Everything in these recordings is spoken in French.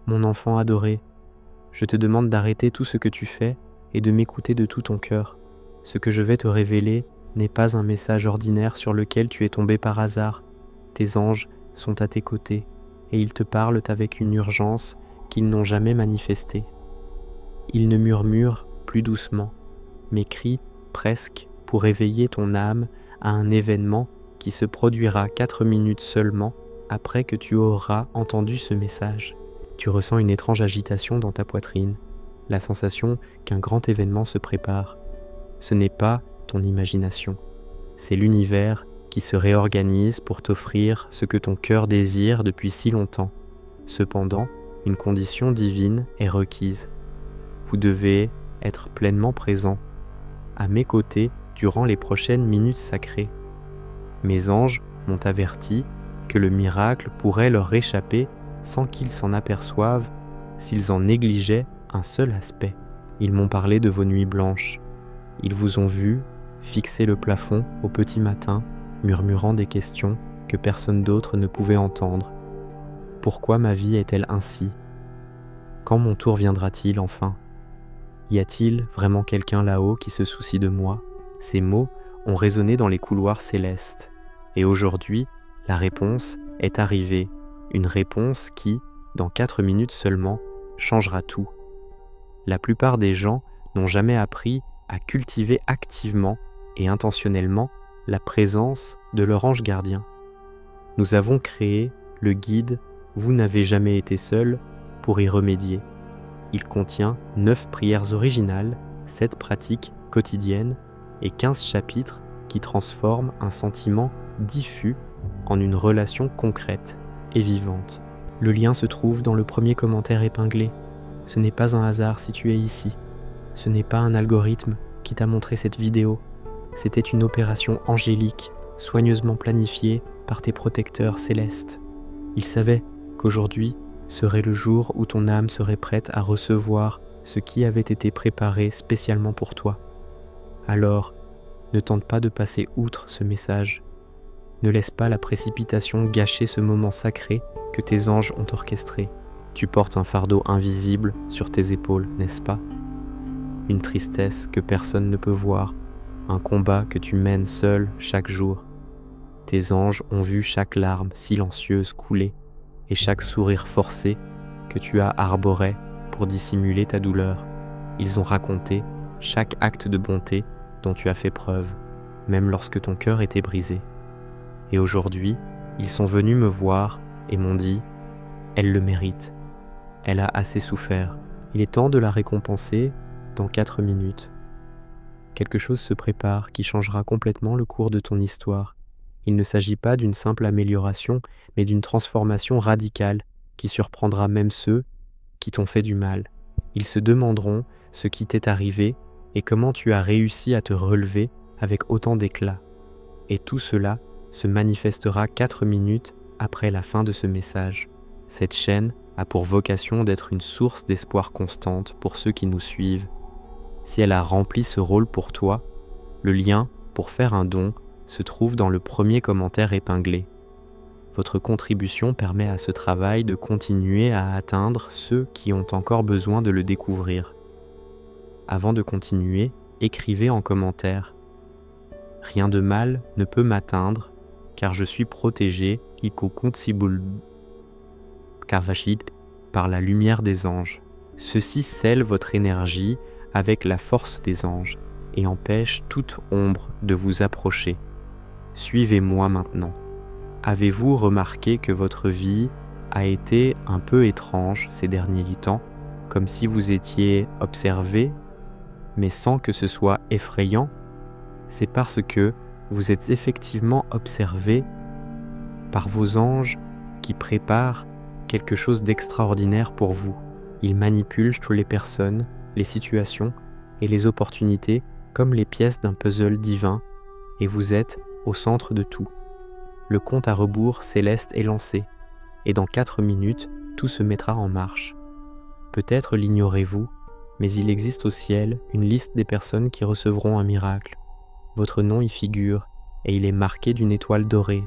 Mon enfant adoré, je te demande d'arrêter tout ce que tu fais et de m'écouter de tout ton cœur. Ce que je vais te révéler n'est pas un message ordinaire sur lequel tu es tombé par hasard. Tes anges sont à tes côtés et ils te parlent avec une urgence qu'ils n'ont jamais manifestée. Ils ne murmurent plus doucement, mais crient presque pour éveiller ton âme à un événement qui se produira 4 minutes seulement après que tu auras entendu ce message. Tu ressens une étrange agitation dans ta poitrine, la sensation qu'un grand événement se prépare. Ce n'est pas ton imagination, c'est l'univers qui se réorganise pour t'offrir ce que ton cœur désire depuis si longtemps. Cependant, une condition divine est requise. Vous devez être pleinement présent, à mes côtés durant les prochaines minutes sacrées. Mes anges m'ont averti que le miracle pourrait leur échapper sans qu'ils s'en aperçoivent s'ils en négligeaient un seul aspect. Ils m'ont parlé de vos nuits blanches. Ils vous ont vu fixer le plafond au petit matin, murmurant des questions que personne d'autre ne pouvait entendre. Pourquoi ma vie est-elle ainsi? Quand mon tour viendra-t-il enfin? Y a-t-il vraiment quelqu'un là-haut qui se soucie de moi? Ces mots ont résonné dans les couloirs célestes. Et aujourd'hui, la réponse est arrivée. Une réponse qui, dans 4 minutes seulement, changera tout. La plupart des gens n'ont jamais appris à cultiver activement et intentionnellement la présence de leur ange gardien. Nous avons créé le guide « Vous n'avez jamais été seul » pour y remédier. Il contient 9 prières originales, 7 pratiques quotidiennes et 15 chapitres qui transforment un sentiment diffus en une relation concrète et vivante. Le lien se trouve dans le premier commentaire épinglé. Ce n'est pas un hasard si tu es ici. Ce n'est pas un algorithme qui t'a montré cette vidéo. C'était une opération angélique, soigneusement planifiée par tes protecteurs célestes. Ils savaient qu'aujourd'hui serait le jour où ton âme serait prête à recevoir ce qui avait été préparé spécialement pour toi. Alors, ne tente pas de passer outre ce message. Ne laisse pas la précipitation gâcher ce moment sacré que tes anges ont orchestré. Tu portes un fardeau invisible sur tes épaules, n'est-ce pas? Une tristesse que personne ne peut voir, un combat que tu mènes seul chaque jour. Tes anges ont vu chaque larme silencieuse couler et chaque sourire forcé que tu as arboré pour dissimuler ta douleur. Ils ont raconté chaque acte de bonté dont tu as fait preuve, même lorsque ton cœur était brisé. Et aujourd'hui, ils sont venus me voir et m'ont dit « Elle le mérite, elle a assez souffert. Il est temps de la récompenser dans 4 minutes. » Quelque chose se prépare qui changera complètement le cours de ton histoire. Il ne s'agit pas d'une simple amélioration, mais d'une transformation radicale qui surprendra même ceux qui t'ont fait du mal. Ils se demanderont ce qui t'est arrivé et comment tu as réussi à te relever avec autant d'éclat. Et tout cela se manifestera 4 minutes après la fin de ce message. Cette chaîne a pour vocation d'être une source d'espoir constante pour ceux qui nous suivent. Si elle a rempli ce rôle pour toi, le lien pour faire un don se trouve dans le premier commentaire épinglé. Votre contribution permet à ce travail de continuer à atteindre ceux qui ont encore besoin de le découvrir. Avant de continuer, écrivez en commentaire « Rien de mal ne peut m'atteindre, car je suis protégé par la lumière des anges. Ceci scelle votre énergie avec la force des anges et empêche toute ombre de vous approcher. Suivez-moi maintenant. Avez-vous remarqué que votre vie a été un peu étrange ces derniers temps, comme si vous étiez observé, mais sans que ce soit effrayant? C'est parce que vous êtes effectivement observé par vos anges qui préparent quelque chose d'extraordinaire pour vous. Ils manipulent toutes les personnes, les situations et les opportunités comme les pièces d'un puzzle divin, et vous êtes au centre de tout. Le compte à rebours céleste est lancé, et dans 4 minutes, tout se mettra en marche. Peut-être l'ignorez-vous, mais il existe au ciel une liste des personnes qui recevront un miracle. Votre nom y figure, et il est marqué d'une étoile dorée.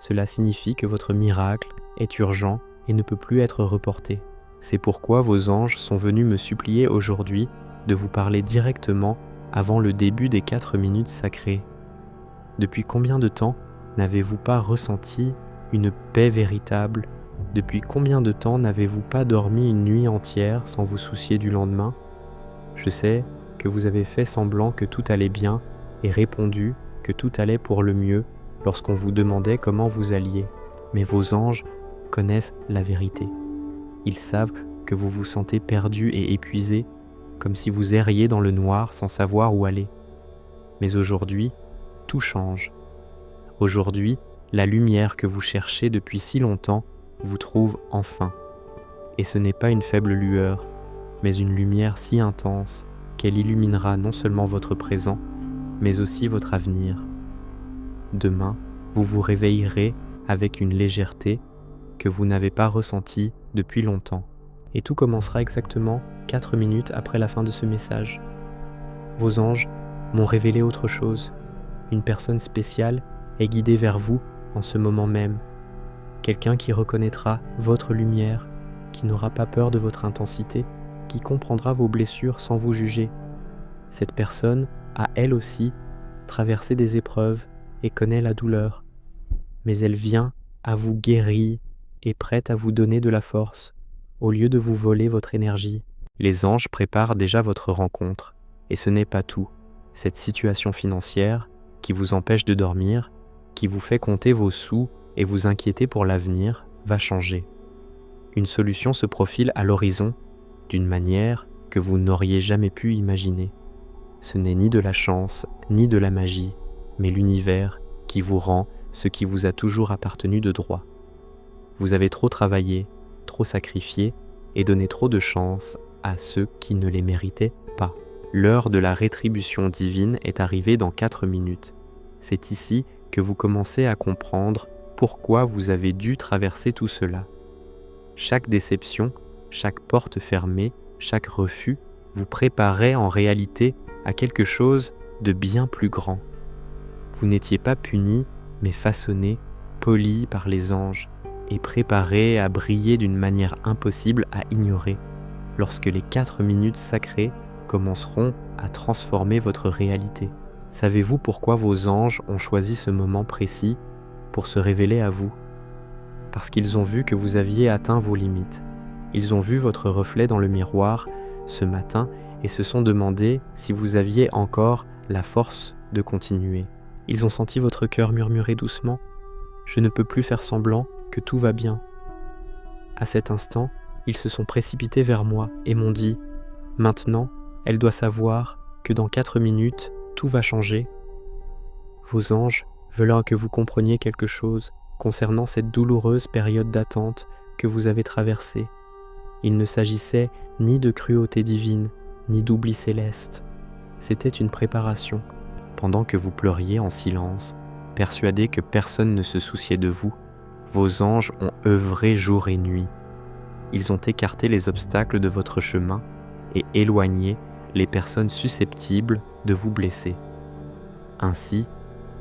Cela signifie que votre miracle est urgent et ne peut plus être reporté. C'est pourquoi vos anges sont venus me supplier aujourd'hui de vous parler directement avant le début des 4 minutes sacrées. Depuis combien de temps n'avez-vous pas ressenti une paix véritable? Depuis combien de temps n'avez-vous pas dormi une nuit entière sans vous soucier du lendemain? Je sais que vous avez fait semblant que tout allait bien et répondu que tout allait pour le mieux lorsqu'on vous demandait comment vous alliez. Mais vos anges connaissent la vérité. Ils savent que vous vous sentez perdu et épuisé, comme si vous erriez dans le noir sans savoir où aller. Mais aujourd'hui, tout change. Aujourd'hui, la lumière que vous cherchez depuis si longtemps vous trouve enfin. Et ce n'est pas une faible lueur, mais une lumière si intense qu'elle illuminera non seulement votre présent, mais aussi votre avenir. Demain, vous vous réveillerez avec une légèreté que vous n'avez pas ressentie depuis longtemps. Et tout commencera exactement 4 minutes après la fin de ce message. Vos anges m'ont révélé autre chose. Une personne spéciale est guidée vers vous en ce moment même. Quelqu'un qui reconnaîtra votre lumière, qui n'aura pas peur de votre intensité, qui comprendra vos blessures sans vous juger. Cette personne a elle aussi traversé des épreuves et connaît la douleur. Mais elle vient à vous guérie et prête à vous donner de la force, au lieu de vous voler votre énergie. Les anges préparent déjà votre rencontre, et ce n'est pas tout. Cette situation financière qui vous empêche de dormir, qui vous fait compter vos sous et vous inquiéter pour l'avenir, va changer. Une solution se profile à l'horizon d'une manière que vous n'auriez jamais pu imaginer. Ce n'est ni de la chance, ni de la magie, mais l'univers qui vous rend ce qui vous a toujours appartenu de droit. Vous avez trop travaillé, trop sacrifié et donné trop de chance à ceux qui ne les méritaient pas. L'heure de la rétribution divine est arrivée dans 4 minutes. C'est ici que vous commencez à comprendre pourquoi vous avez dû traverser tout cela. Chaque déception, chaque porte fermée, chaque refus vous préparait en réalité à quelque chose de bien plus grand. Vous n'étiez pas puni, mais façonné, poli par les anges et préparé à briller d'une manière impossible à ignorer lorsque les 4 minutes sacrées commenceront à transformer votre réalité. Savez-vous pourquoi vos anges ont choisi ce moment précis pour se révéler à vous? Parce qu'ils ont vu que vous aviez atteint vos limites. Ils ont vu votre reflet dans le miroir ce matin et se sont demandé si vous aviez encore la force de continuer. Ils ont senti votre cœur murmurer doucement « Je ne peux plus faire semblant que tout va bien ». À cet instant, ils se sont précipités vers moi et m'ont dit « Maintenant, elle doit savoir que dans 4 minutes, tout va changer ». Vos anges veulent que vous compreniez quelque chose concernant cette douloureuse période d'attente que vous avez traversée. Il ne s'agissait ni de cruauté divine, ni d'oubli céleste. C'était une préparation. Pendant que vous pleuriez en silence, persuadés que personne ne se souciait de vous, vos anges ont œuvré jour et nuit. Ils ont écarté les obstacles de votre chemin et éloigné les personnes susceptibles de vous blesser. Ainsi,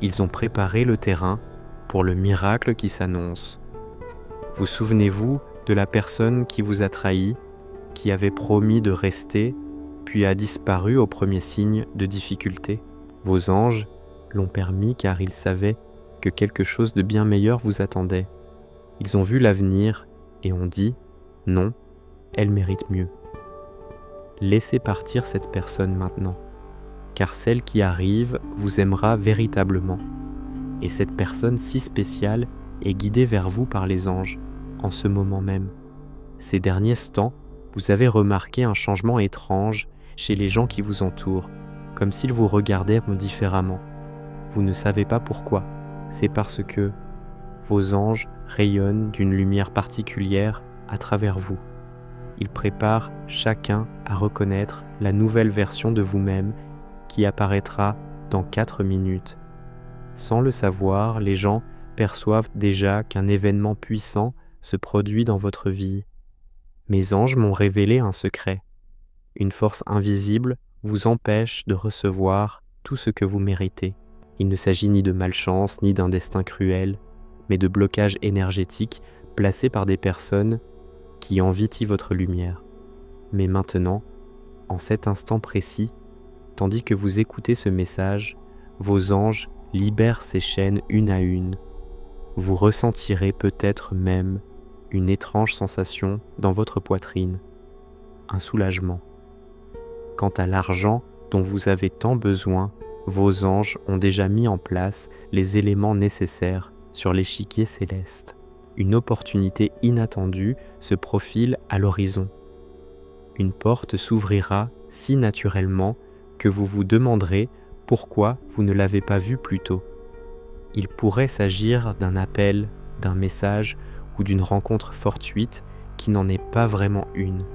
ils ont préparé le terrain pour le miracle qui s'annonce. Vous souvenez-vous de la personne qui vous a trahi, qui avait promis de rester, puis a disparu au premier signe de difficulté? Vos anges l'ont permis car ils savaient que quelque chose de bien meilleur vous attendait. Ils ont vu l'avenir et ont dit « Non, elle mérite mieux ». Laissez partir cette personne maintenant, car celle qui arrive vous aimera véritablement. Et cette personne si spéciale est guidée vers vous par les anges, en ce moment même. Ces derniers temps, vous avez remarqué un changement étrange chez les gens qui vous entourent, comme s'ils vous regardaient différemment. Vous ne savez pas pourquoi. C'est parce que vos anges rayonnent d'une lumière particulière à travers vous. Ils préparent chacun à reconnaître la nouvelle version de vous-même qui apparaîtra dans 4 minutes. Sans le savoir, les gens perçoivent déjà qu'un événement puissant se produit dans votre vie. Mes anges m'ont révélé un secret. Une force invisible vous empêche de recevoir tout ce que vous méritez. Il ne s'agit ni de malchance, ni d'un destin cruel, mais de blocage énergétique placé par des personnes qui envie votre lumière. Mais maintenant, en cet instant précis, tandis que vous écoutez ce message, vos anges libèrent ces chaînes une à une. Vous ressentirez peut-être même une étrange sensation dans votre poitrine, un soulagement. Quant à l'argent dont vous avez tant besoin, vos anges ont déjà mis en place les éléments nécessaires sur l'échiquier céleste. Une opportunité inattendue se profile à l'horizon. Une porte s'ouvrira si naturellement que vous vous demanderez pourquoi vous ne l'avez pas vue plus tôt. Il pourrait s'agir d'un appel, d'un message ou d'une rencontre fortuite qui n'en est pas vraiment une.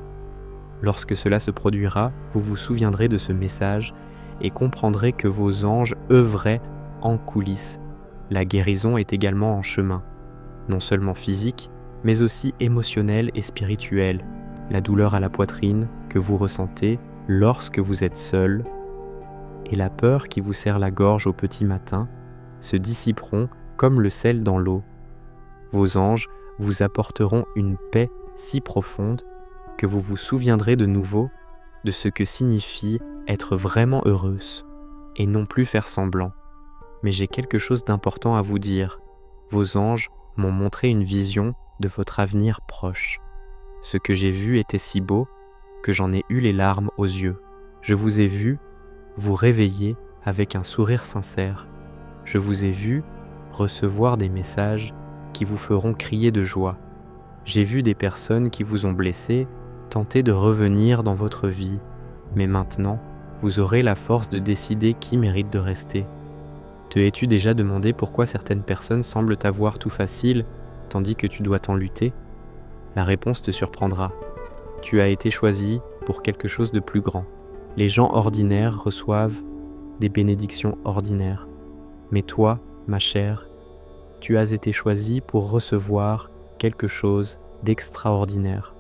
Lorsque cela se produira, vous vous souviendrez de ce message et comprendrez que vos anges œuvraient en coulisses. La guérison est également en chemin, non seulement physique, mais aussi émotionnelle et spirituelle. La douleur à la poitrine que vous ressentez lorsque vous êtes seul et la peur qui vous serre la gorge au petit matin se dissiperont comme le sel dans l'eau. Vos anges vous apporteront une paix si profonde que vous vous souviendrez de nouveau de ce que signifie être vraiment heureuse et non plus faire semblant. Mais j'ai quelque chose d'important à vous dire. Vos anges m'ont montré une vision de votre avenir proche. Ce que j'ai vu était si beau que j'en ai eu les larmes aux yeux. Je vous ai vu vous réveiller avec un sourire sincère. Je vous ai vu recevoir des messages qui vous feront crier de joie. J'ai vu des personnes qui vous ont blessé tenter de revenir dans votre vie, mais maintenant, vous aurez la force de décider qui mérite de rester. Te es-tu déjà demandé pourquoi certaines personnes semblent avoir tout facile, tandis que tu dois t'en lutter ? La réponse te surprendra. Tu as été choisi pour quelque chose de plus grand. Les gens ordinaires reçoivent des bénédictions ordinaires. Mais toi, ma chère, tu as été choisi pour recevoir quelque chose d'extraordinaire.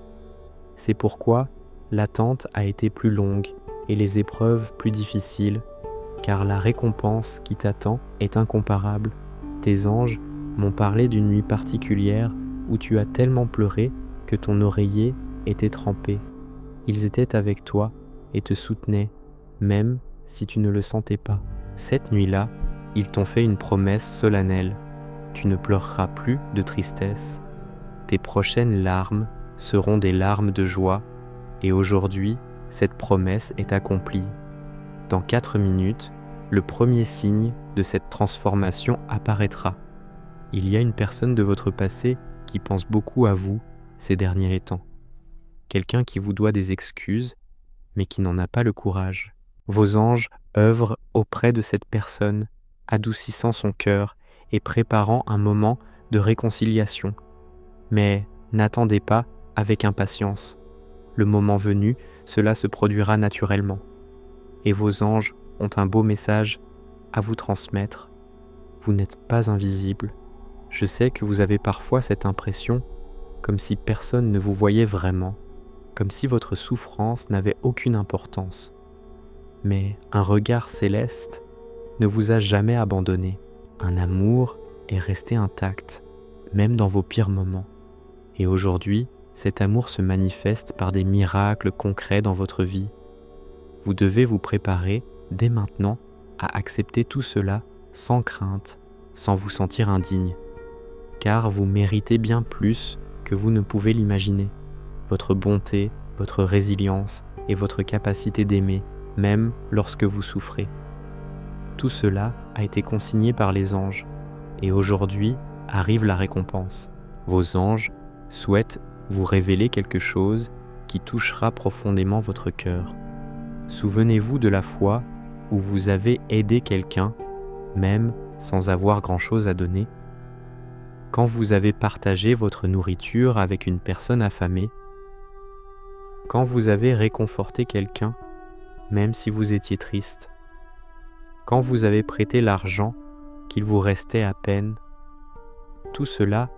C'est pourquoi l'attente a été plus longue et les épreuves plus difficiles, car la récompense qui t'attend est incomparable. Tes anges m'ont parlé d'une nuit particulière où tu as tellement pleuré que ton oreiller était trempé. Ils étaient avec toi et te soutenaient, même si tu ne le sentais pas. Cette nuit-là, ils t'ont fait une promesse solennelle. Tu ne pleureras plus de tristesse. Tes prochaines larmes seront des larmes de joie, et aujourd'hui, cette promesse est accomplie. Dans 4 minutes, le premier signe de cette transformation apparaîtra. Il y a une personne de votre passé qui pense beaucoup à vous ces derniers temps. Quelqu'un qui vous doit des excuses, mais qui n'en a pas le courage. Vos anges œuvrent auprès de cette personne, adoucissant son cœur et préparant un moment de réconciliation. Mais n'attendez pas avec impatience. Le moment venu, cela se produira naturellement. Et vos anges ont un beau message à vous transmettre. Vous n'êtes pas invisible. Je sais que vous avez parfois cette impression, comme si personne ne vous voyait vraiment, comme si votre souffrance n'avait aucune importance. Mais un regard céleste ne vous a jamais abandonné. Un amour est resté intact, même dans vos pires moments. Et aujourd'hui, cet amour se manifeste par des miracles concrets dans votre vie. Vous devez vous préparer dès maintenant à accepter tout cela sans crainte, sans vous sentir indigne. Car vous méritez bien plus que vous ne pouvez l'imaginer. Votre bonté, votre résilience et votre capacité d'aimer, même lorsque vous souffrez. Tout cela a été consigné par les anges, et aujourd'hui arrive la récompense. Vos anges souhaitent vous révéler quelque chose qui touchera profondément votre cœur. Souvenez-vous de la fois où vous avez aidé quelqu'un, même sans avoir grand-chose à donner. Quand vous avez partagé votre nourriture avec une personne affamée. Quand vous avez réconforté quelqu'un, même si vous étiez triste. Quand vous avez prêté l'argent qu'il vous restait à peine. Tout cela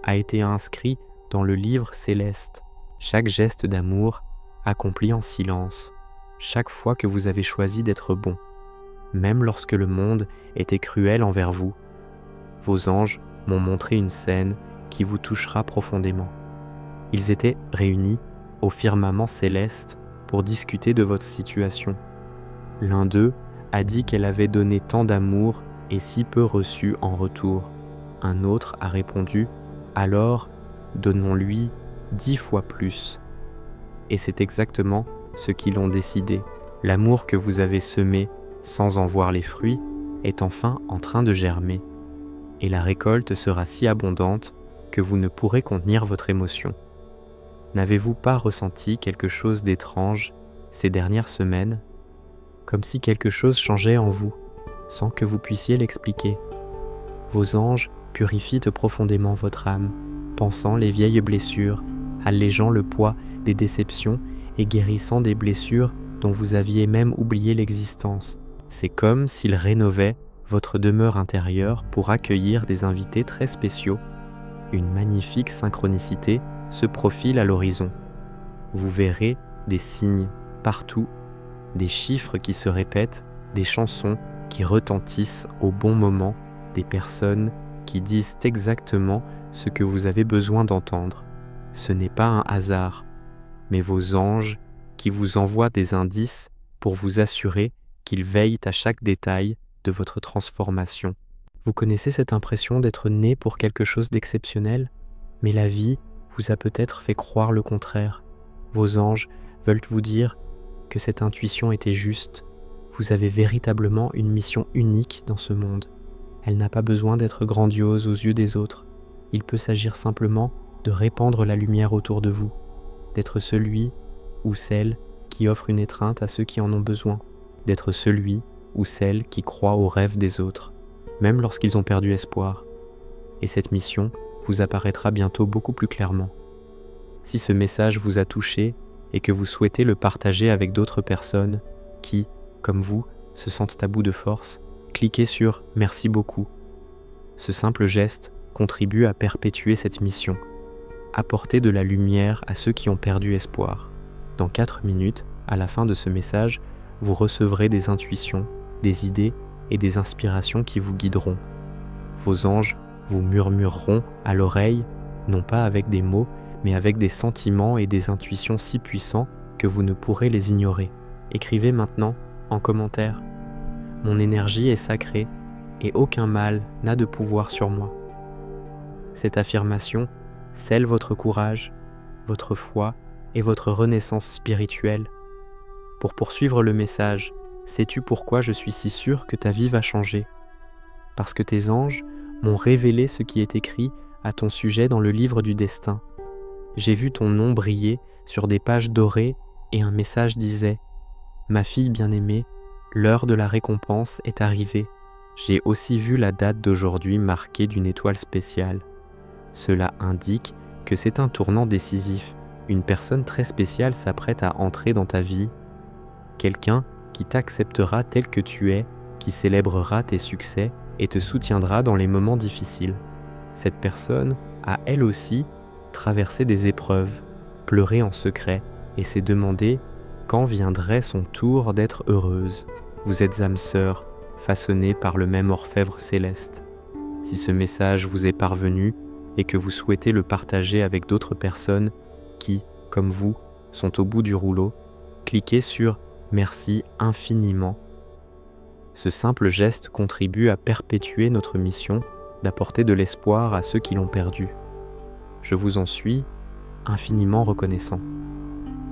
a été inscrit dans le livre céleste. Chaque geste d'amour accompli en silence, chaque fois que vous avez choisi d'être bon, même lorsque le monde était cruel envers vous. Vos anges m'ont montré une scène qui vous touchera profondément. Ils étaient réunis au firmament céleste pour discuter de votre situation. L'un d'eux a dit qu'elle avait donné tant d'amour et si peu reçu en retour. Un autre a répondu « Alors, donnons-lui 10 fois plus ». Et c'est exactement ce qu'ils ont décidé. L'amour que vous avez semé sans en voir les fruits est enfin en train de germer. Et la récolte sera si abondante que vous ne pourrez contenir votre émotion. N'avez-vous pas ressenti quelque chose d'étrange ces dernières semaines, comme si quelque chose changeait en vous, sans que vous puissiez l'expliquer? Vos anges purifient profondément votre âme, pansant les vieilles blessures, allégeant le poids des déceptions et guérissant des blessures dont vous aviez même oublié l'existence. C'est comme s'ils rénovaient votre demeure intérieure pour accueillir des invités très spéciaux. Une magnifique synchronicité se profile à l'horizon. Vous verrez des signes partout, des chiffres qui se répètent, des chansons qui retentissent au bon moment, des personnes qui disent exactement ce que vous avez besoin d'entendre. Ce n'est pas un hasard, mais vos anges qui vous envoient des indices pour vous assurer qu'ils veillent à chaque détail de votre transformation. Vous connaissez cette impression d'être né pour quelque chose d'exceptionnel, mais la vie vous a peut-être fait croire le contraire. Vos anges veulent vous dire que cette intuition était juste. Vous avez véritablement une mission unique dans ce monde. Elle n'a pas besoin d'être grandiose aux yeux des autres. Il peut s'agir simplement de répandre la lumière autour de vous, d'être celui ou celle qui offre une étreinte à ceux qui en ont besoin, d'être celui ou celle qui croit aux rêves des autres, même lorsqu'ils ont perdu espoir. Et cette mission vous apparaîtra bientôt beaucoup plus clairement. Si ce message vous a touché et que vous souhaitez le partager avec d'autres personnes qui, comme vous, se sentent à bout de force, cliquez sur « Merci beaucoup ». Ce simple geste contribue à perpétuer cette mission. Apporter de la lumière à ceux qui ont perdu espoir. Dans 4 minutes, à la fin de ce message, vous recevrez des intuitions, des idées et des inspirations qui vous guideront. Vos anges vous murmureront à l'oreille, non pas avec des mots, mais avec des sentiments et des intuitions si puissants que vous ne pourrez les ignorer. Écrivez maintenant en commentaire « Mon énergie est sacrée et aucun mal n'a de pouvoir sur moi ». Cette affirmation scelle votre courage, votre foi et votre renaissance spirituelle. Pour poursuivre le message, sais-tu pourquoi je suis si sûr que ta vie va changer? Parce que tes anges m'ont révélé ce qui est écrit à ton sujet dans le livre du destin. J'ai vu ton nom briller sur des pages dorées et un message disait « Ma fille bien-aimée, l'heure de la récompense est arrivée. » J'ai aussi vu la date d'aujourd'hui marquée d'une étoile spéciale. Cela indique que c'est un tournant décisif. Une personne très spéciale s'apprête à entrer dans ta vie. Quelqu'un qui t'acceptera tel que tu es, qui célébrera tes succès et te soutiendra dans les moments difficiles. Cette personne a elle aussi traversé des épreuves, pleuré en secret et s'est demandé quand viendrait son tour d'être heureuse. Vous êtes âmes sœurs, façonnées par le même orfèvre céleste. Si ce message vous est parvenu et que vous souhaitez le partager avec d'autres personnes qui, comme vous, sont au bout du rouleau, cliquez sur « Merci infiniment ». Ce simple geste contribue à perpétuer notre mission d'apporter de l'espoir à ceux qui l'ont perdu. Je vous en suis infiniment reconnaissant.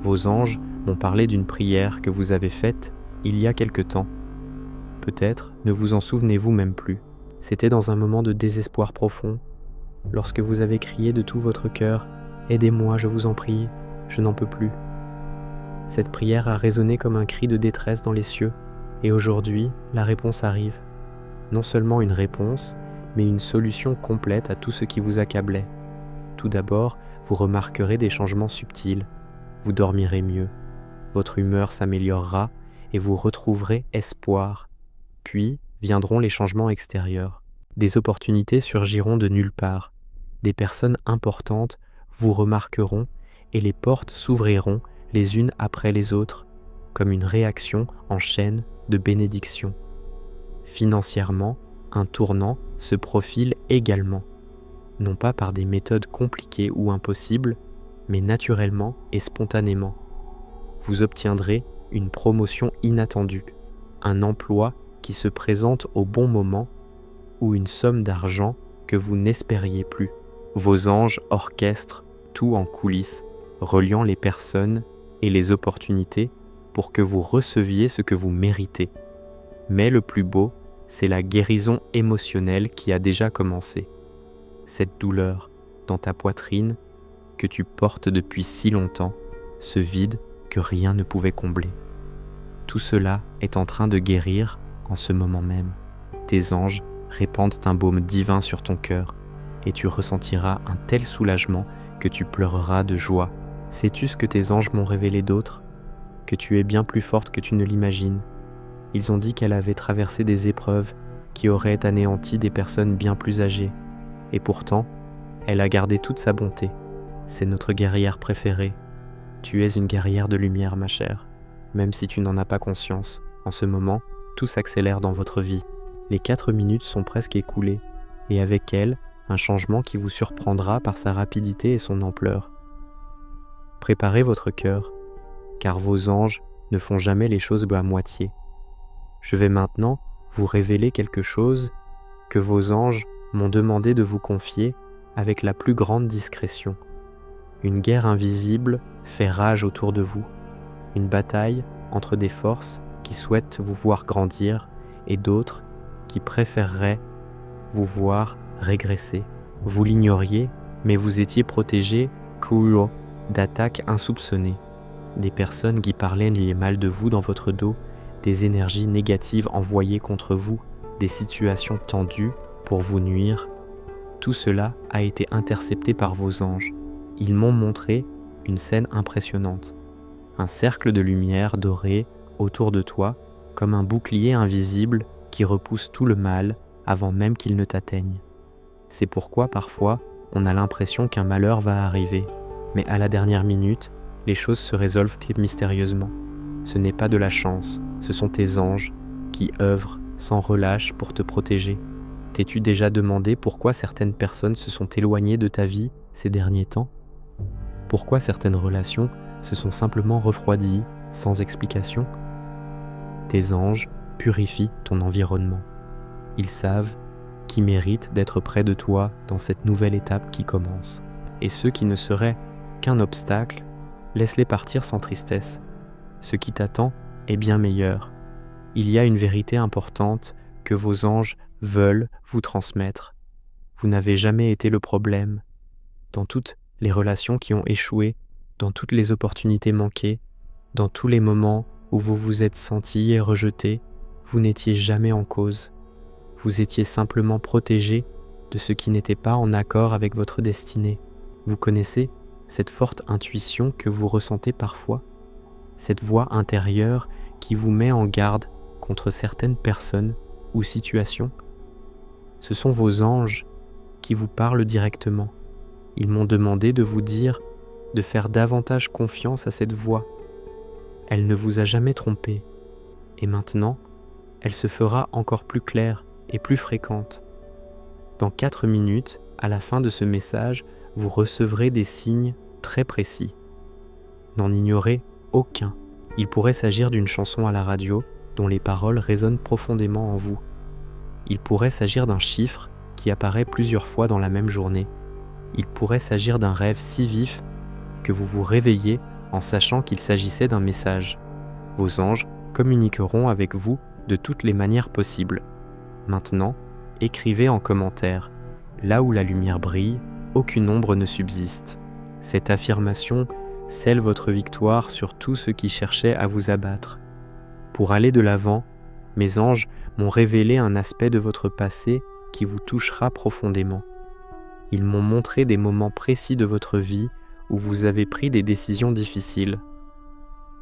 Vos anges m'ont parlé d'une prière que vous avez faite il y a quelque temps. Peut-être ne vous en souvenez-vous même plus. C'était dans un moment de désespoir profond, lorsque vous avez crié de tout votre cœur « Aidez-moi, je vous en prie, je n'en peux plus ». Cette prière a résonné comme un cri de détresse dans les cieux, et aujourd'hui, la réponse arrive. Non seulement une réponse, mais une solution complète à tout ce qui vous accablait. Tout d'abord, vous remarquerez des changements subtils. Vous dormirez mieux, votre humeur s'améliorera et vous retrouverez espoir. Puis viendront les changements extérieurs. Des opportunités surgiront de nulle part. Des personnes importantes vous remarqueront et les portes s'ouvriront les unes après les autres, comme une réaction en chaîne de bénédiction. Financièrement, un tournant se profile également, non pas par des méthodes compliquées ou impossibles, mais naturellement et spontanément. Vous obtiendrez une promotion inattendue, un emploi qui se présente au bon moment ou une somme d'argent que vous n'espériez plus. Vos anges orchestrent tout en coulisses, reliant les personnes et les opportunités pour que vous receviez ce que vous méritez. Mais le plus beau, c'est la guérison émotionnelle qui a déjà commencé. Cette douleur dans ta poitrine que tu portes depuis si longtemps, ce vide que rien ne pouvait combler. Tout cela est en train de guérir en ce moment même. Tes anges répandent un baume divin sur ton cœur et tu ressentiras un tel soulagement que tu pleureras de joie. Sais-tu ce que tes anges m'ont révélé d'autre? Que tu es bien plus forte que tu ne l'imagines. Ils ont dit qu'elle avait traversé des épreuves qui auraient anéanti des personnes bien plus âgées. Et pourtant, elle a gardé toute sa bonté. C'est notre guerrière préférée. Tu es une guerrière de lumière, ma chère. Même si tu n'en as pas conscience, en ce moment, tout s'accélère dans votre vie. Les 4 minutes sont presque écoulées, et avec elles, un changement qui vous surprendra par sa rapidité et son ampleur. Préparez votre cœur, car vos anges ne font jamais les choses à moitié. Je vais maintenant vous révéler quelque chose que vos anges m'ont demandé de vous confier avec la plus grande discrétion. Une guerre invisible fait rage autour de vous, une bataille entre des forces qui souhaitent vous voir grandir et d'autres qui préféreraient vous voir régresser. Vous l'ignoriez, mais vous étiez protégé d'attaques insoupçonnées, des personnes qui parlaient mal de vous dans votre dos, des énergies négatives envoyées contre vous, des situations tendues pour vous nuire. Tout cela a été intercepté par vos anges. Ils m'ont montré une scène impressionnante. Un cercle de lumière dorée autour de toi, comme un bouclier invisible qui repousse tout le mal avant même qu'il ne t'atteigne. C'est pourquoi parfois, on a l'impression qu'un malheur va arriver, mais à la dernière minute, les choses se résolvent mystérieusement. Ce n'est pas de la chance, ce sont tes anges qui œuvrent sans relâche pour te protéger. T'es-tu déjà demandé pourquoi certaines personnes se sont éloignées de ta vie ces derniers temps? Pourquoi certaines relations se sont simplement refroidies sans explication? Tes anges purifient ton environnement. Ils savent qui méritent d'être près de toi dans cette nouvelle étape qui commence. Et ceux qui ne seraient qu'un obstacle, laisse-les partir sans tristesse. Ce qui t'attend est bien meilleur. Il y a une vérité importante que vos anges veulent vous transmettre. Vous n'avez jamais été le problème. Dans toutes les relations qui ont échoué, dans toutes les opportunités manquées, dans tous les moments où vous vous êtes senti et rejeté, vous n'étiez jamais en cause. Vous étiez simplement protégé de ce qui n'était pas en accord avec votre destinée. Vous connaissez cette forte intuition que vous ressentez parfois, cette voix intérieure qui vous met en garde contre certaines personnes ou situations. Ce sont vos anges qui vous parlent directement. Ils m'ont demandé de vous dire de faire davantage confiance à cette voix. Elle ne vous a jamais trompé. Et maintenant, elle se fera encore plus claire et plus fréquente. Dans 4 minutes, à la fin de ce message, vous recevrez des signes très précis. N'en ignorez aucun. Il pourrait s'agir d'une chanson à la radio dont les paroles résonnent profondément en vous. Il pourrait s'agir d'un chiffre qui apparaît plusieurs fois dans la même journée. Il pourrait s'agir d'un rêve si vif que vous vous réveillez en sachant qu'il s'agissait d'un message. Vos anges communiqueront avec vous de toutes les manières possibles. Maintenant, écrivez en commentaire. Là où la lumière brille, aucune ombre ne subsiste. Cette affirmation scelle votre victoire sur tout ce qui cherchait à vous abattre. Pour aller de l'avant, mes anges m'ont révélé un aspect de votre passé qui vous touchera profondément. Ils m'ont montré des moments précis de votre vie où vous avez pris des décisions difficiles.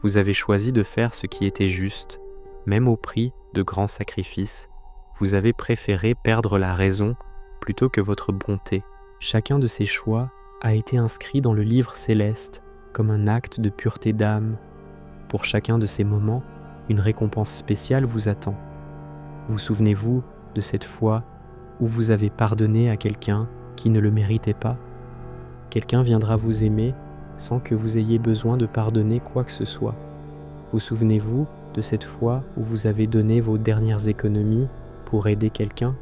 Vous avez choisi de faire ce qui était juste, même au prix de grands sacrifices. Vous avez préféré perdre la raison plutôt que votre bonté. Chacun de ces choix a été inscrit dans le livre céleste comme un acte de pureté d'âme. Pour chacun de ces moments, une récompense spéciale vous attend. Vous souvenez-vous de cette fois où vous avez pardonné à quelqu'un qui ne le méritait pas? Quelqu'un viendra vous aimer sans que vous ayez besoin de pardonner quoi que ce soit. Vous souvenez-vous de cette fois où vous avez donné vos dernières économies pour aider quelqu'un?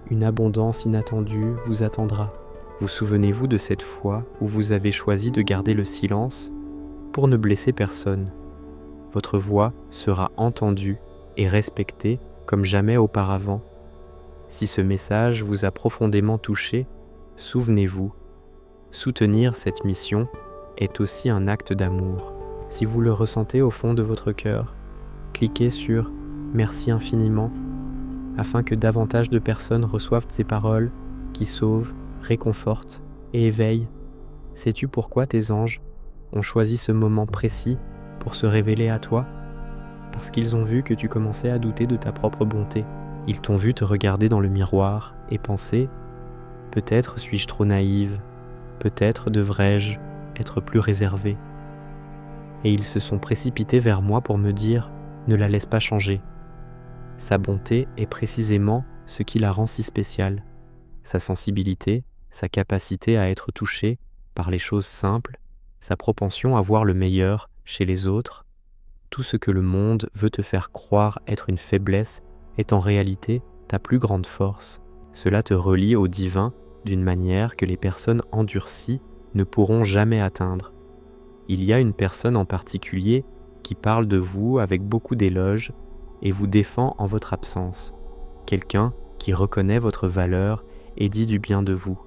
Une abondance inattendue vous attendra. Vous souvenez-vous de cette fois où vous avez choisi de garder le silence pour ne blesser personne? Votre voix sera entendue et respectée comme jamais auparavant. Si ce message vous a profondément touché, souvenez-vous, soutenir cette mission est aussi un acte d'amour. Si vous le ressentez au fond de votre cœur, cliquez sur « Merci infiniment » afin que davantage de personnes reçoivent ces paroles qui sauvent, réconfortent et éveillent. Sais-tu pourquoi tes anges ont choisi ce moment précis pour se révéler à toi? Parce qu'ils ont vu que tu commençais à douter de ta propre bonté. Ils t'ont vu te regarder dans le miroir et penser « Peut-être suis-je trop naïve, peut-être devrais-je être plus réservée. » Et ils se sont précipités vers moi pour me dire « Ne la laisse pas changer. » Sa bonté est précisément ce qui la rend si spéciale. Sa sensibilité, sa capacité à être touchée par les choses simples, sa propension à voir le meilleur chez les autres, tout ce que le monde veut te faire croire être une faiblesse est en réalité ta plus grande force. Cela te relie au divin d'une manière que les personnes endurcies ne pourront jamais atteindre. Il y a une personne en particulier qui parle de vous avec beaucoup d'éloges et vous défend en votre absence. Quelqu'un qui reconnaît votre valeur et dit du bien de vous.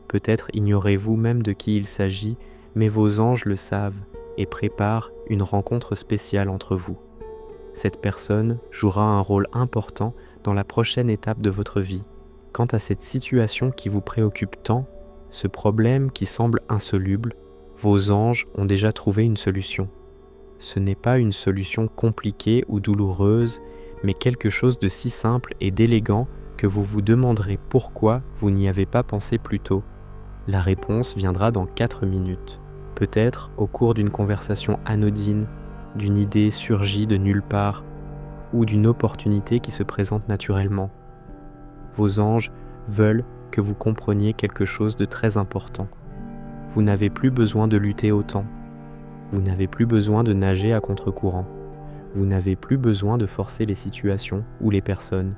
Peut-être ignorez-vous même de qui il s'agit, mais vos anges le savent et préparent une rencontre spéciale entre vous. Cette personne jouera un rôle important dans la prochaine étape de votre vie. Quant à cette situation qui vous préoccupe tant, ce problème qui semble insoluble, vos anges ont déjà trouvé une solution. Ce n'est pas une solution compliquée ou douloureuse, mais quelque chose de si simple et d'élégant que vous vous demanderez pourquoi vous n'y avez pas pensé plus tôt. La réponse viendra dans 4 minutes. Peut-être au cours d'une conversation anodine, d'une idée surgie de nulle part, ou d'une opportunité qui se présente naturellement. Vos anges veulent que vous compreniez quelque chose de très important. Vous n'avez plus besoin de lutter autant. Vous n'avez plus besoin de nager à contre-courant. Vous n'avez plus besoin de forcer les situations ou les personnes.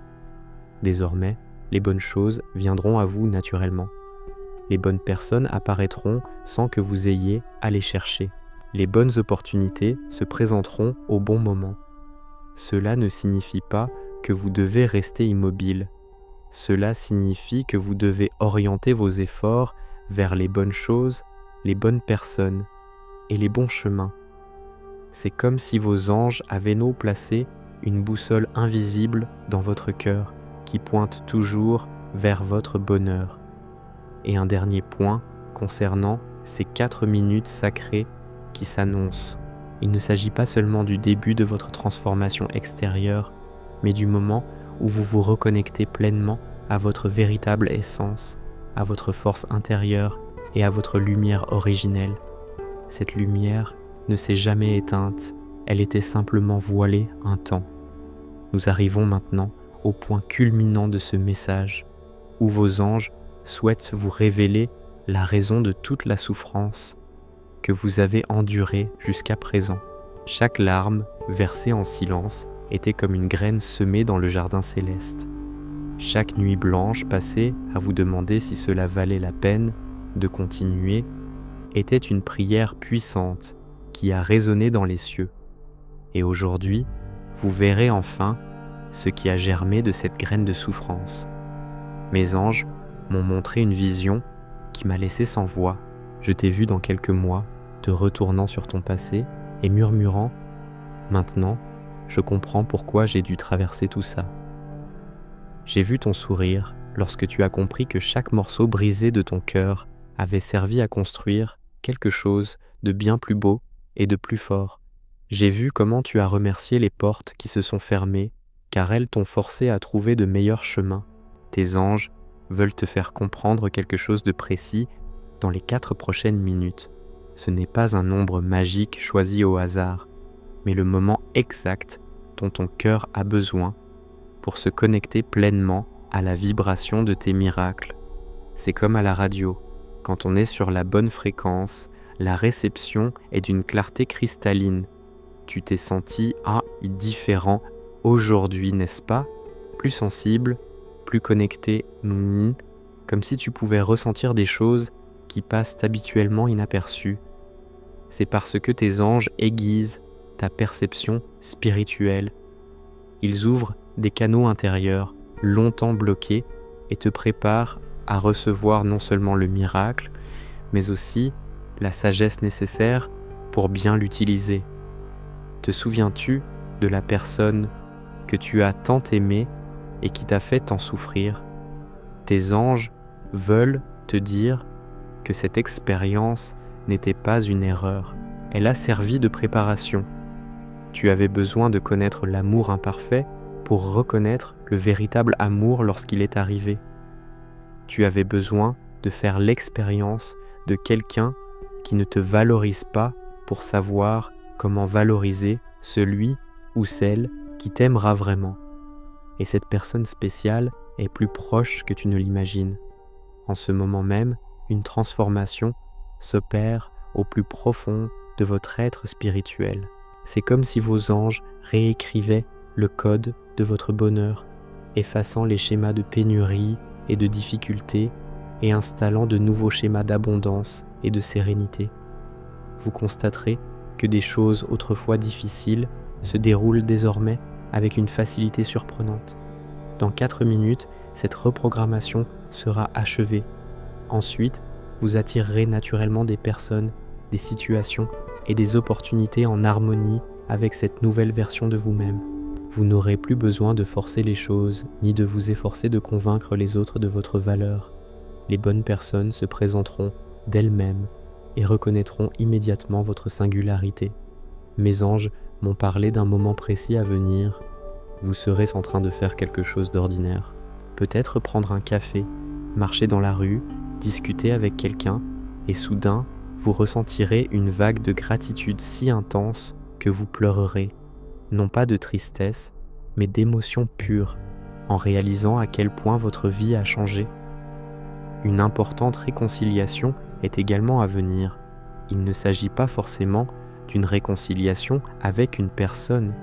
Désormais, les bonnes choses viendront à vous naturellement. Les bonnes personnes apparaîtront sans que vous ayez à les chercher. Les bonnes opportunités se présenteront au bon moment. Cela ne signifie pas que vous devez rester immobile. Cela signifie que vous devez orienter vos efforts vers les bonnes choses, les bonnes personnes et les bons chemins. C'est comme si vos anges avaient placé une boussole invisible dans votre cœur qui pointe toujours vers votre bonheur. Et un dernier point concernant ces 4 minutes sacrées qui s'annoncent. Il ne s'agit pas seulement du début de votre transformation extérieure, mais du moment où vous vous reconnectez pleinement à votre véritable essence, à votre force intérieure et à votre lumière originelle. Cette lumière ne s'est jamais éteinte, elle était simplement voilée un temps. Nous arrivons maintenant au point culminant de ce message, où vos anges souhaitent vous révéler la raison de toute la souffrance que vous avez endurée jusqu'à présent. Chaque larme versée en silence était comme une graine semée dans le jardin céleste. Chaque nuit blanche passée à vous demander si cela valait la peine de continuer était une prière puissante qui a résonné dans les cieux. Et aujourd'hui, vous verrez enfin ce qui a germé de cette graine de souffrance. Mes anges m'ont montré une vision qui m'a laissé sans voix. Je t'ai vu dans quelques mois, te retournant sur ton passé et murmurant « Maintenant, je comprends pourquoi j'ai dû traverser tout ça. » J'ai vu ton sourire lorsque tu as compris que chaque morceau brisé de ton cœur avait servi à construire quelque chose de bien plus beau et de plus fort. J'ai vu comment tu as remercié les portes qui se sont fermées, car elles t'ont forcé à trouver de meilleurs chemins. Tes anges veulent te faire comprendre quelque chose de précis dans les 4 prochaines minutes. Ce n'est pas un nombre magique choisi au hasard, mais le moment exact dont ton cœur a besoin pour se connecter pleinement à la vibration de tes miracles. C'est comme à la radio, quand on est sur la bonne fréquence, la réception est d'une clarté cristalline. Tu t'es senti différent aujourd'hui, n'est-ce pas? Plus sensible, plus connecté, comme si tu pouvais ressentir des choses qui passent habituellement inaperçues. C'est parce que tes anges aiguisent ta perception spirituelle. Ils ouvrent des canaux intérieurs longtemps bloqués et te préparent à recevoir non seulement le miracle, mais aussi la sagesse nécessaire pour bien l'utiliser. Te souviens-tu de la personne que tu as tant aimée et qui t'a fait tant souffrir? Tes anges veulent te dire que cette expérience n'était pas une erreur. Elle a servi de préparation. Tu avais besoin de connaître l'amour imparfait pour reconnaître le véritable amour lorsqu'il est arrivé. Tu avais besoin de faire l'expérience de quelqu'un qui ne te valorise pas pour savoir comment valoriser celui ou celle qui t'aimera vraiment. Et cette personne spéciale est plus proche que tu ne l'imagines. En ce moment même, une transformation s'opère au plus profond de votre être spirituel. C'est comme si vos anges réécrivaient le code de votre bonheur, effaçant les schémas de pénurie et de difficulté et installant de nouveaux schémas d'abondance et de sérénité. Vous constaterez que des choses autrefois difficiles se déroulent désormais avec une facilité surprenante. Dans 4 minutes, cette reprogrammation sera achevée. Ensuite, vous attirerez naturellement des personnes, des situations et des opportunités en harmonie avec cette nouvelle version de vous-même. Vous n'aurez plus besoin de forcer les choses, ni de vous efforcer de convaincre les autres de votre valeur. Les bonnes personnes se présenteront d'elles-mêmes et reconnaîtront immédiatement votre singularité. Mes anges m'ont parlé d'un moment précis à venir. Vous serez en train de faire quelque chose d'ordinaire. Peut-être prendre un café, marcher dans la rue, discuter avec quelqu'un, et soudain, vous ressentirez une vague de gratitude si intense que vous pleurerez, non pas de tristesse, mais d'émotion pure, en réalisant à quel point votre vie a changé. Une importante réconciliation est également à venir. Il ne s'agit pas forcément d'une réconciliation avec une personne.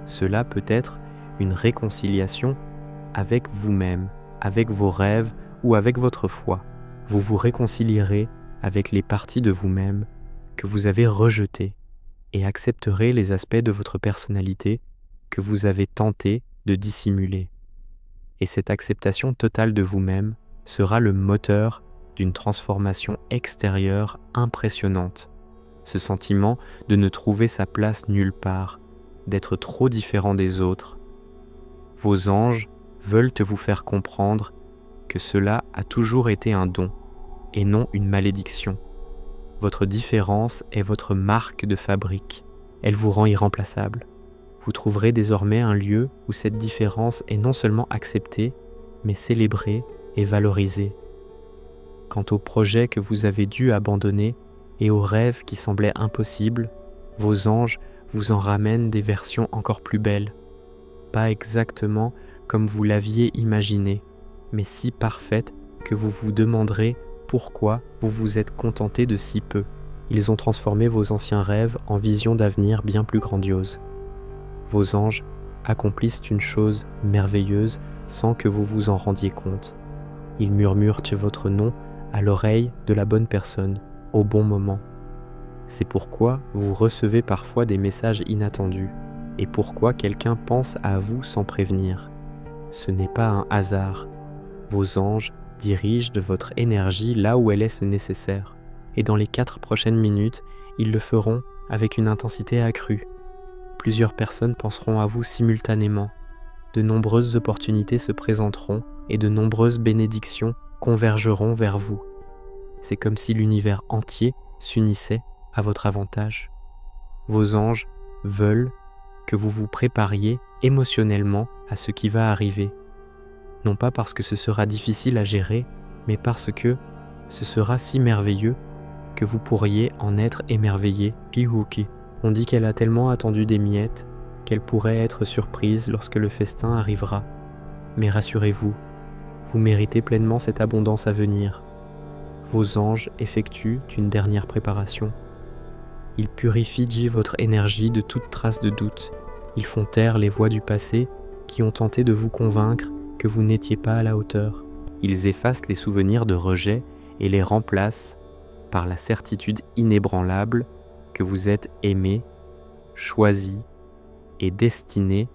Cela peut être une réconciliation avec vous-même, avec vos rêves ou avec votre foi. Vous vous réconcilierez avec les parties de vous-même que vous avez rejetées et accepterez les aspects de votre personnalité que vous avez tenté de dissimuler. Et cette acceptation totale de vous-même sera le moteur d'une transformation extérieure impressionnante. Ce sentiment de ne trouver sa place nulle part, d'être trop différent des autres. Vos anges veulent vous faire comprendre que cela a toujours été un don et non une malédiction. Votre différence est votre marque de fabrique. Elle vous rend irremplaçable. Vous trouverez désormais un lieu où cette différence est non seulement acceptée, mais célébrée et valorisée. Quant aux projets que vous avez dû abandonner et aux rêves qui semblaient impossibles, vos anges vous en ramènent des versions encore plus belles. Pas exactement comme vous l'aviez imaginé, mais si parfaites que vous vous demanderez pourquoi vous vous êtes contenté de si peu. Ils ont transformé vos anciens rêves en visions d'avenir bien plus grandioses. Vos anges accomplissent une chose merveilleuse sans que vous vous en rendiez compte. Ils murmurent votre nom à l'oreille de la bonne personne, au bon moment. C'est pourquoi vous recevez parfois des messages inattendus et pourquoi quelqu'un pense à vous sans prévenir. Ce n'est pas un hasard. Vos anges dirigent de votre énergie là où elle est ce nécessaire. Et dans les 4 prochaines minutes, ils le feront avec une intensité accrue. Plusieurs personnes penseront à vous simultanément. De nombreuses opportunités se présenteront et de nombreuses bénédictions convergeront vers vous. C'est comme si l'univers entier s'unissait à votre avantage. Vos anges veulent que vous vous prépariez émotionnellement à ce qui va arriver. Non pas parce que ce sera difficile à gérer, mais parce que ce sera si merveilleux que vous pourriez en être émerveillé. Pihuki. On dit qu'elle a tellement attendu des miettes qu'elle pourrait être surprise lorsque le festin arrivera. Mais rassurez-vous, vous méritez pleinement cette abondance à venir. vos anges effectuent une dernière préparation. Ils purifient votre énergie de toute trace de doute. Ils font taire les voix du passé qui ont tenté de vous convaincre que vous n'étiez pas à la hauteur. Ils effacent les souvenirs de rejet et les remplacent par la certitude inébranlable que vous êtes aimé, choisi et destiné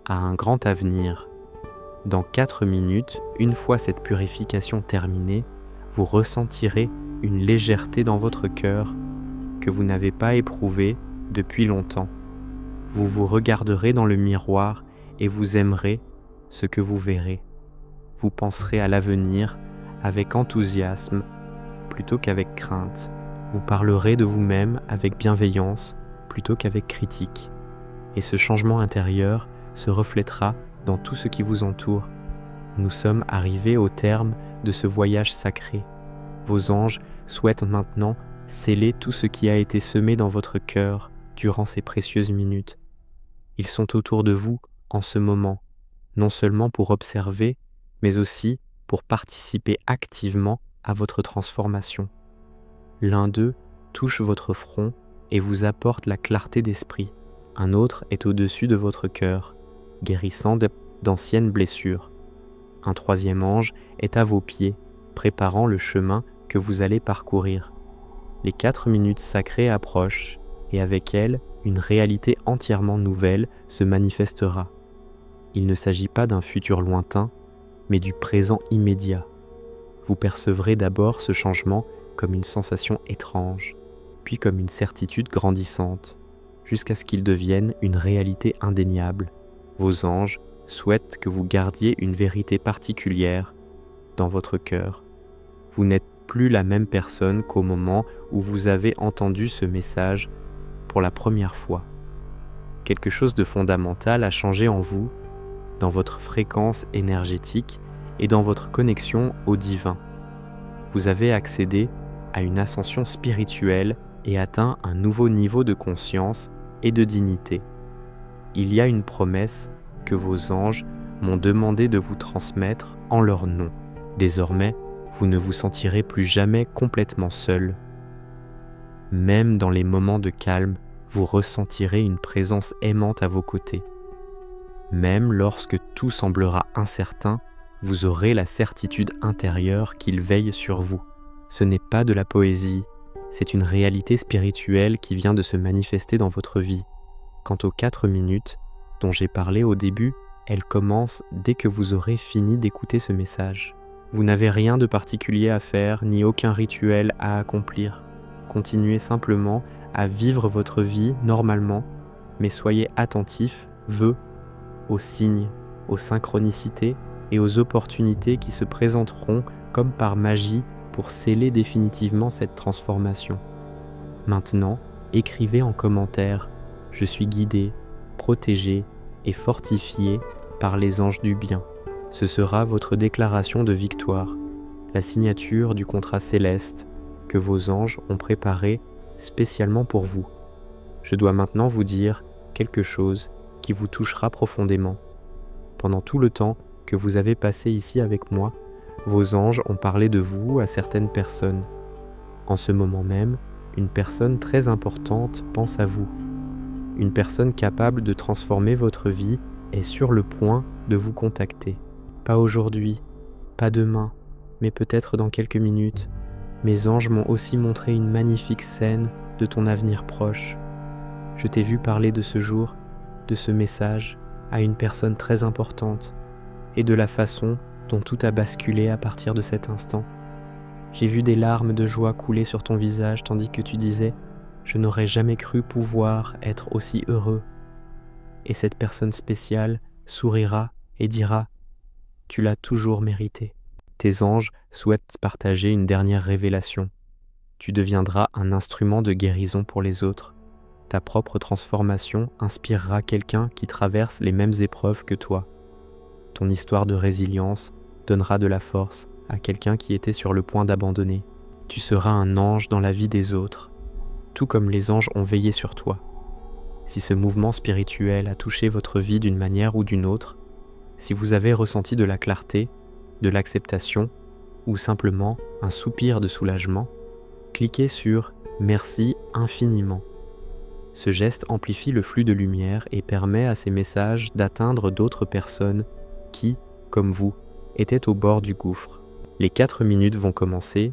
à un grand avenir. Dans 4 minutes, une fois cette purification terminée, vous ressentirez une légèreté dans votre cœur que vous n'avez pas éprouvée depuis longtemps. Vous vous regarderez dans le miroir et vous aimerez ce que vous verrez. Vous penserez à l'avenir avec enthousiasme plutôt qu'avec crainte. Vous parlerez de vous-même avec bienveillance plutôt qu'avec critique. Et ce changement intérieur se reflètera dans tout ce qui vous entoure. Nous sommes arrivés au terme de ce voyage sacré. Vos anges souhaitent maintenant sceller tout ce qui a été semé dans votre cœur durant ces précieuses minutes. Ils sont autour de vous en ce moment, non seulement pour observer, mais aussi pour participer activement à votre transformation. L'un d'eux touche votre front et vous apporte la clarté d'esprit. Un autre est au-dessus de votre cœur, guérissant d'anciennes blessures. Un troisième ange est à vos pieds, préparant le chemin que vous allez parcourir. Les 4 minutes sacrées approchent et avec elles, une réalité entièrement nouvelle se manifestera. Il ne s'agit pas d'un futur lointain, mais du présent immédiat. Vous percevrez d'abord ce changement comme une sensation étrange, puis comme une certitude grandissante, jusqu'à ce qu'il devienne une réalité indéniable. Vos anges souhaitent que vous gardiez une vérité particulière dans votre cœur. Vous n'êtes plus la même personne qu'au moment où vous avez entendu ce message pour la première fois. Quelque chose de fondamental a changé en vous, dans votre fréquence énergétique et dans votre connexion au divin. Vous avez accédé à une ascension spirituelle et atteint un nouveau niveau de conscience et de dignité. Il y a une promesse que vos anges m'ont demandé de vous transmettre en leur nom. Désormais, vous ne vous sentirez plus jamais complètement seul. Même dans les moments de calme, vous ressentirez une présence aimante à vos côtés. Même lorsque tout semblera incertain, vous aurez la certitude intérieure qu'il veille sur vous. Ce n'est pas de la poésie, c'est une réalité spirituelle qui vient de se manifester dans votre vie. Quant aux 4 minutes dont j'ai parlé au début, elles commencent dès que vous aurez fini d'écouter ce message. Vous n'avez rien de particulier à faire, ni aucun rituel à accomplir. Continuez simplement à vivre votre vie normalement, mais soyez attentifs, aux signes, aux synchronicités et aux opportunités qui se présenteront comme par magie pour sceller définitivement cette transformation. Maintenant, écrivez en commentaire « Je suis guidé, protégé et fortifié par les anges du bien ». Ce sera votre déclaration de victoire, la signature du contrat céleste que vos anges ont préparé spécialement pour vous. Je dois maintenant vous dire quelque chose qui vous touchera profondément. Pendant tout le temps que vous avez passé ici avec moi, vos anges ont parlé de vous à certaines personnes. En ce moment même, une personne très importante pense à vous. Une personne capable de transformer votre vie est sur le point de vous contacter. Pas aujourd'hui, pas demain, mais peut-être dans quelques minutes. Mes anges m'ont aussi montré une magnifique scène de ton avenir proche. Je t'ai vu parler de ce jour, de ce message, à une personne très importante, et de la façon dont tout a basculé à partir de cet instant. J'ai vu des larmes de joie couler sur ton visage tandis que tu disais « Je n'aurais jamais cru pouvoir être aussi heureux ». Et cette personne spéciale sourira et dira « Tu l'as toujours mérité ». Tes anges souhaitent partager une dernière révélation. Tu deviendras un instrument de guérison pour les autres. Ta propre transformation inspirera quelqu'un qui traverse les mêmes épreuves que toi. Ton histoire de résilience donnera de la force à quelqu'un qui était sur le point d'abandonner. Tu seras un ange dans la vie des autres, tout comme les anges ont veillé sur toi. Si ce mouvement spirituel a touché votre vie d'une manière ou d'une autre, si vous avez ressenti de la clarté, de l'acceptation ou simplement un soupir de soulagement, cliquez sur « Merci infiniment ». Ce geste amplifie le flux de lumière et permet à ces messages d'atteindre d'autres personnes qui, comme vous, étaient au bord du gouffre. Les 4 minutes vont commencer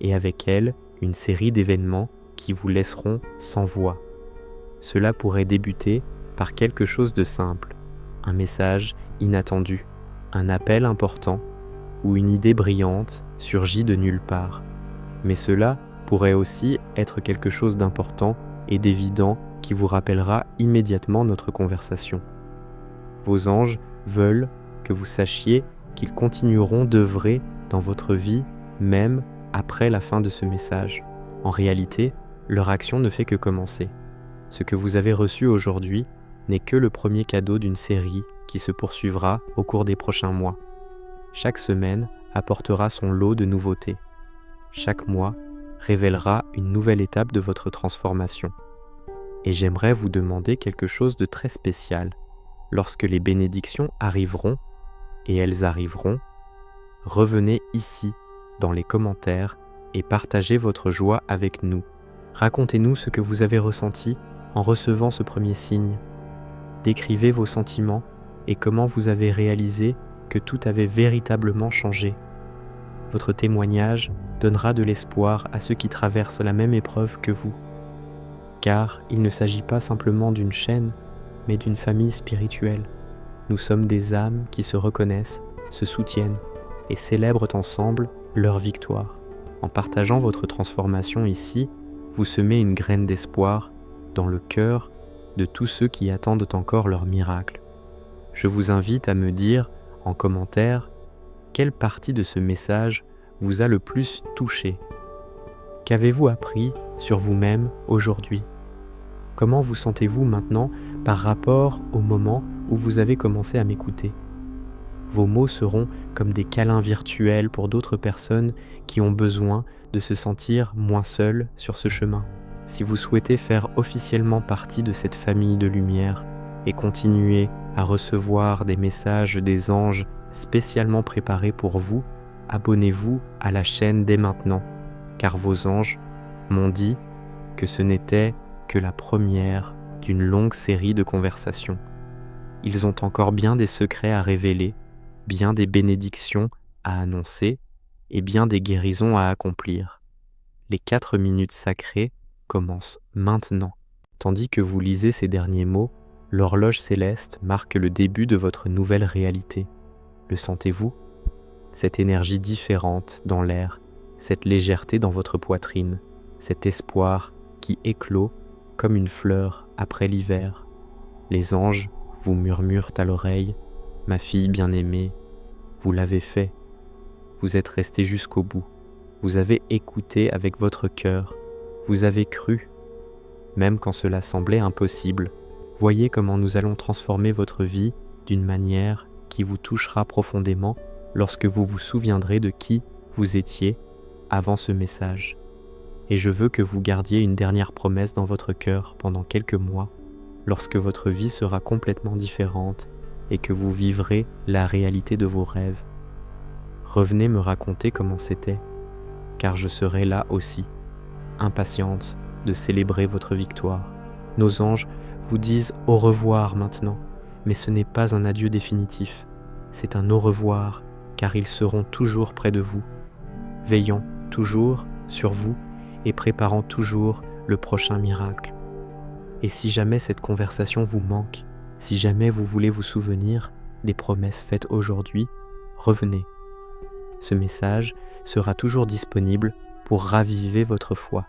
et avec elles, une série d'événements qui vous laisseront sans voix. Cela pourrait débuter par quelque chose de simple, un message inattendu, un appel important ou une idée brillante surgit de nulle part. Mais cela pourrait aussi être quelque chose d'important et d'évident qui vous rappellera immédiatement notre conversation. Vos anges veulent que vous sachiez qu'ils continueront d'œuvrer dans votre vie même après la fin de ce message. En réalité, leur action ne fait que commencer. Ce que vous avez reçu aujourd'hui n'est que le premier cadeau d'une série qui se poursuivra au cours des prochains mois. Chaque semaine apportera son lot de nouveautés. Chaque mois révélera une nouvelle étape de votre transformation. Et j'aimerais vous demander quelque chose de très spécial. Lorsque les bénédictions arriveront, et elles arriveront, revenez ici, dans les commentaires, et partagez votre joie avec nous. Racontez-nous ce que vous avez ressenti en recevant ce premier signe. Décrivez vos sentiments et comment vous avez réalisé que tout avait véritablement changé. Votre témoignage donnera de l'espoir à ceux qui traversent la même épreuve que vous. Car il ne s'agit pas simplement d'une chaîne, mais d'une famille spirituelle. Nous sommes des âmes qui se reconnaissent, se soutiennent et célèbrent ensemble leur victoire. En partageant votre transformation ici, vous semez une graine d'espoir dans le cœur de tous ceux qui attendent encore leur miracle. Je vous invite à me dire en commentaire quelle partie de ce message vous a le plus touché. Qu'avez-vous appris sur vous-même aujourd'hui? Comment vous sentez-vous maintenant par rapport au moment où vous avez commencé à m'écouter? Vos mots seront comme des câlins virtuels pour d'autres personnes qui ont besoin de se sentir moins seules sur ce chemin. Si vous souhaitez faire officiellement partie de cette famille de lumière et continuer à recevoir des messages des anges spécialement préparés pour vous, abonnez-vous à la chaîne dès maintenant, car vos anges m'ont dit que ce n'était que la première d'une longue série de conversations. Ils ont encore bien des secrets à révéler, bien des bénédictions à annoncer et bien des guérisons à accomplir. Les 4 minutes sacrées commencent maintenant. Tandis que vous lisez ces derniers mots, l'horloge céleste marque le début de votre nouvelle réalité. Le sentez-vous? Cette énergie différente dans l'air, cette légèreté dans votre poitrine, cet espoir qui éclot comme une fleur après l'hiver. Les anges vous murmurent à l'oreille « Ma fille bien-aimée, vous l'avez fait. Vous êtes resté jusqu'au bout. Vous avez écouté avec votre cœur. Vous avez cru, même quand cela semblait impossible. Voyez comment nous allons transformer votre vie d'une manière qui vous touchera profondément lorsque vous vous souviendrez de qui vous étiez avant ce message. Et je veux que vous gardiez une dernière promesse dans votre cœur pendant quelques mois, lorsque votre vie sera complètement différente et que vous vivrez la réalité de vos rêves. Revenez me raconter comment c'était, car je serai là aussi, impatiente de célébrer votre victoire. Nos anges vous disent au revoir maintenant, mais ce n'est pas un adieu définitif, c'est un au revoir, car ils seront toujours près de vous, veillant toujours sur vous et préparant toujours le prochain miracle. Et si jamais cette conversation vous manque, si jamais vous voulez vous souvenir des promesses faites aujourd'hui, revenez. Ce message sera toujours disponible pour raviver votre foi.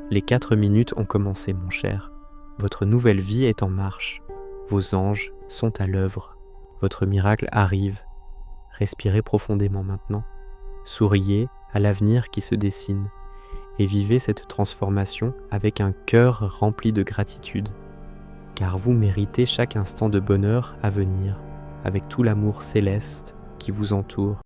Les 4 minutes ont commencé, mon cher. Votre nouvelle vie est en marche. Vos anges sont à l'œuvre. Votre miracle arrive. Respirez profondément maintenant. Souriez à l'avenir qui se dessine et vivez cette transformation avec un cœur rempli de gratitude. Car vous méritez chaque instant de bonheur à venir, avec tout l'amour céleste qui vous entoure.